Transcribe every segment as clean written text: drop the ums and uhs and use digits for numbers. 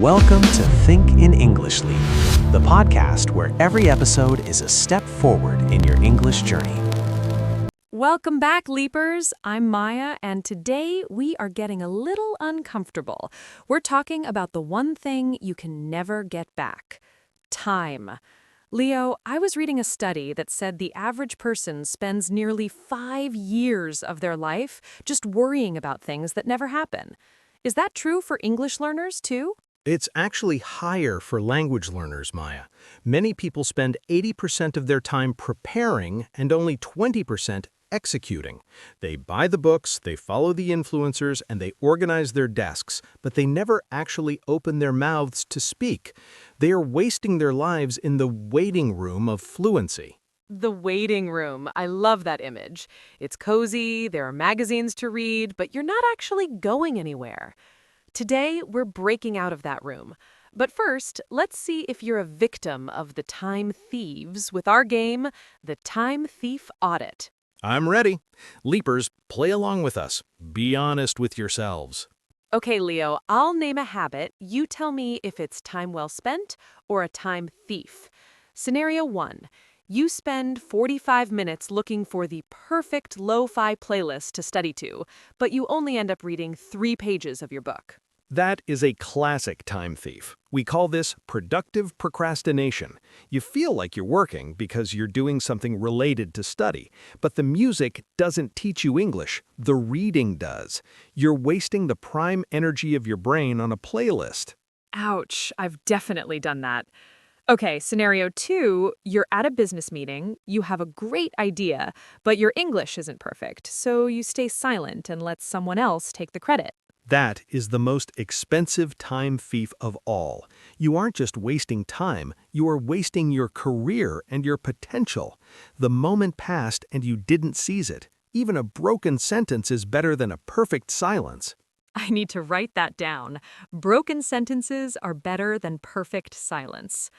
Welcome to Think in Englishly, the podcast where every episode is a step forward in your English journey. Welcome back, Leapers. I'm Maya, and today we are getting a little uncomfortable. We're talking about the one thing you can never get back: time. Leo, I was reading a study that said the average person spends nearly 5 years of their life just worrying about things that never happen. Is that true for English learners, too? It's actually higher for language learners, Maya. Many people spend 80% of their time preparing and only 20% executing. They buy the books, they follow the influencers, and they organize their desks, but they never actually open their mouths to speak. They are wasting their lives in the waiting room of fluency. The waiting room. I love that image. It's cozy, there are magazines to read, but you're not actually going anywhere. Today, we're breaking out of that room. But first, let's see if you're a victim of the time thieves with our game, the Time Thief Audit. I'm ready. Leapers, play along with us. Be honest with yourselves. Okay, Leo, I'll name a habit. You tell me if it's time well spent or a time thief. Scenario 1. You spend 45 minutes looking for the perfect lo-fi playlist to study to, but you only end up reading 3 pages of your book. That is a classic time thief. We call this productive procrastination. You feel like you're working because you're doing something related to study, but the music doesn't teach you English, the reading does. You're wasting the prime energy of your brain on a playlist. Ouch, I've definitely done that. Okay, scenario 2, you're at a business meeting, you have a great idea, but your English isn't perfect, so you stay silent and let someone else take the credit. That is the most expensive time thief of all. You aren't just wasting time, you are wasting your career and your potential. The moment passed and you didn't seize it. Even a broken sentence is better than a perfect silence. I need to write that down. Broken sentences are better than perfect silence.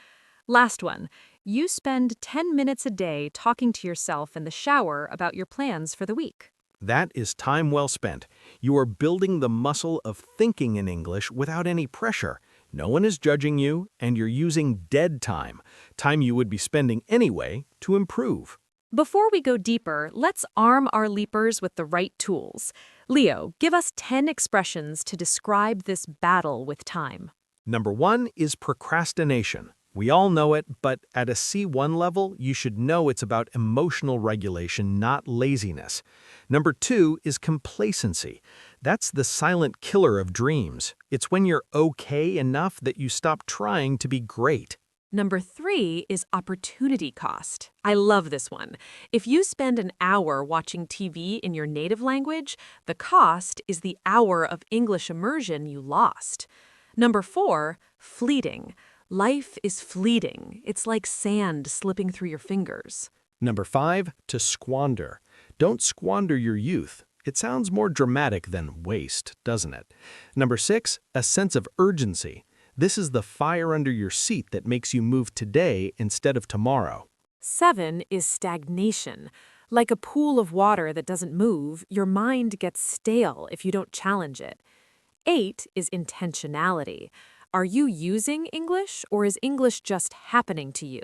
Last one. You spend 10 minutes a day talking to yourself in the shower about your plans for the week. That is time well spent. You are building the muscle of thinking in English without any pressure. No one is judging you, and you're using dead time, time you would be spending anyway, to improve. Before we go deeper, let's arm our leapers with the right tools. Leo, give us 10 expressions to describe this battle with time. Number 1 is procrastination. We all know it, but at a C1 level, you should know it's about emotional regulation, not laziness. Number 2 is complacency. That's the silent killer of dreams. It's when you're okay enough that you stop trying to be great. Number 3 is opportunity cost. I love this one. If you spend an hour watching TV in your native language, the cost is the hour of English immersion you lost. Number 4, fleeting. Life is fleeting. It's like sand slipping through your fingers. Number 5, to squander. Don't squander your youth. It sounds more dramatic than waste, doesn't it? Number 6, a sense of urgency. This is the fire under your seat that makes you move today instead of tomorrow. 7 is stagnation. Like a pool of water that doesn't move, your mind gets stale if you don't challenge it. 8 is intentionality. Are you using English, or is English just happening to you?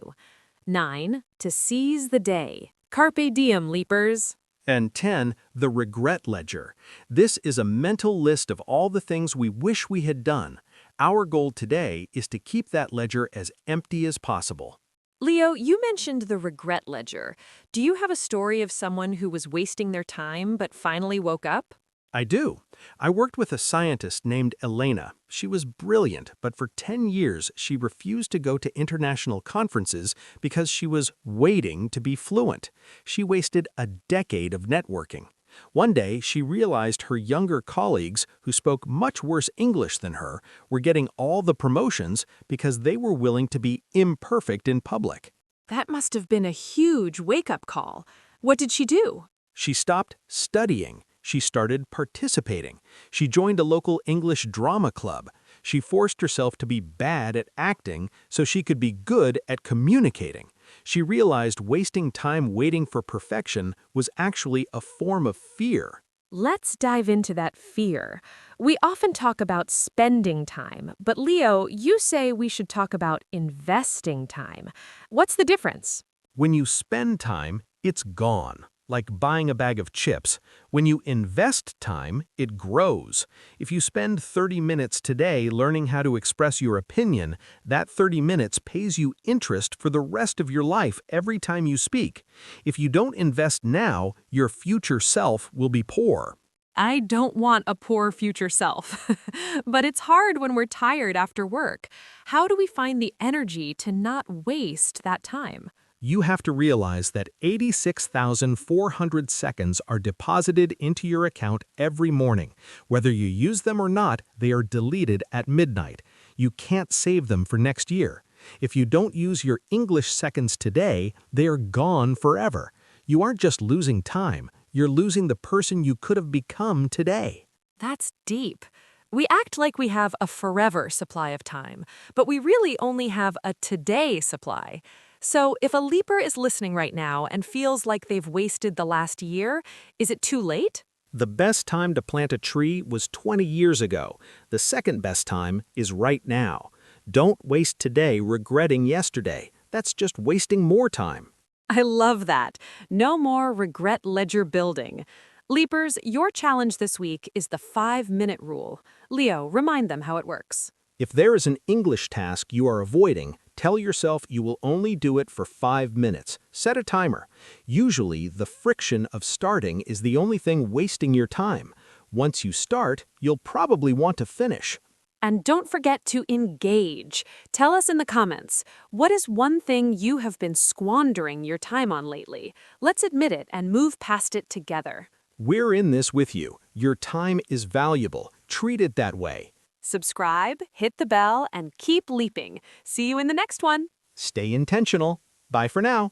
9, to seize the day. Carpe diem, leapers. And 10, the regret ledger. This is a mental list of all the things we wish we had done. Our goal today is to keep that ledger as empty as possible. Leo, you mentioned the regret ledger. Do you have a story of someone who was wasting their time but finally woke up? I do. I worked with a scientist named Elena. She was brilliant, but for 10 years she refused to go to international conferences because she was waiting to be fluent. She wasted a decade of networking. One day, she realized her younger colleagues, who spoke much worse English than her, were getting all the promotions because they were willing to be imperfect in public. That must have been a huge wake-up call. What did she do? She stopped studying. She started participating. She joined a local English drama club. She forced herself to be bad at acting so she could be good at communicating. She realized wasting time waiting for perfection was actually a form of fear. Let's dive into that fear. We often talk about spending time, but Leo, you say we should talk about investing time. What's the difference? When you spend time, it's gone, like buying a bag of chips. When you invest time, it grows. If you spend 30 minutes today learning how to express your opinion, that 30 minutes pays you interest for the rest of your life every time you speak. If you don't invest now, your future self will be poor. I don't want a poor future self. But it's hard when we're tired after work. How do we find the energy to not waste that time? You have to realize that 86,400 seconds are deposited into your account every morning. Whether you use them or not, they are deleted at midnight. You can't save them for next year. If you don't use your English seconds today, they are gone forever. You aren't just losing time, you're losing the person you could have become today. That's deep. We act like we have a forever supply of time, but we really only have a today supply. So if a leaper is listening right now and feels like they've wasted the last year, is it too late? The best time to plant a tree was 20 years ago. The second best time is right now. Don't waste today regretting yesterday. That's just wasting more time. I love that. No more regret ledger building. Leapers, your challenge this week is the 5-minute rule. Leo, remind them how it works. If there is an English task you are avoiding, tell yourself you will only do it for 5 minutes. Set a timer. Usually, the friction of starting is the only thing wasting your time. Once you start, you'll probably want to finish. And don't forget to engage. Tell us in the comments, what is one thing you have been squandering your time on lately? Let's admit it and move past it together. We're in this with you. Your time is valuable. Treat it that way. Subscribe, hit the bell, and keep leaping. See you in the next one. Stay intentional. Bye for now.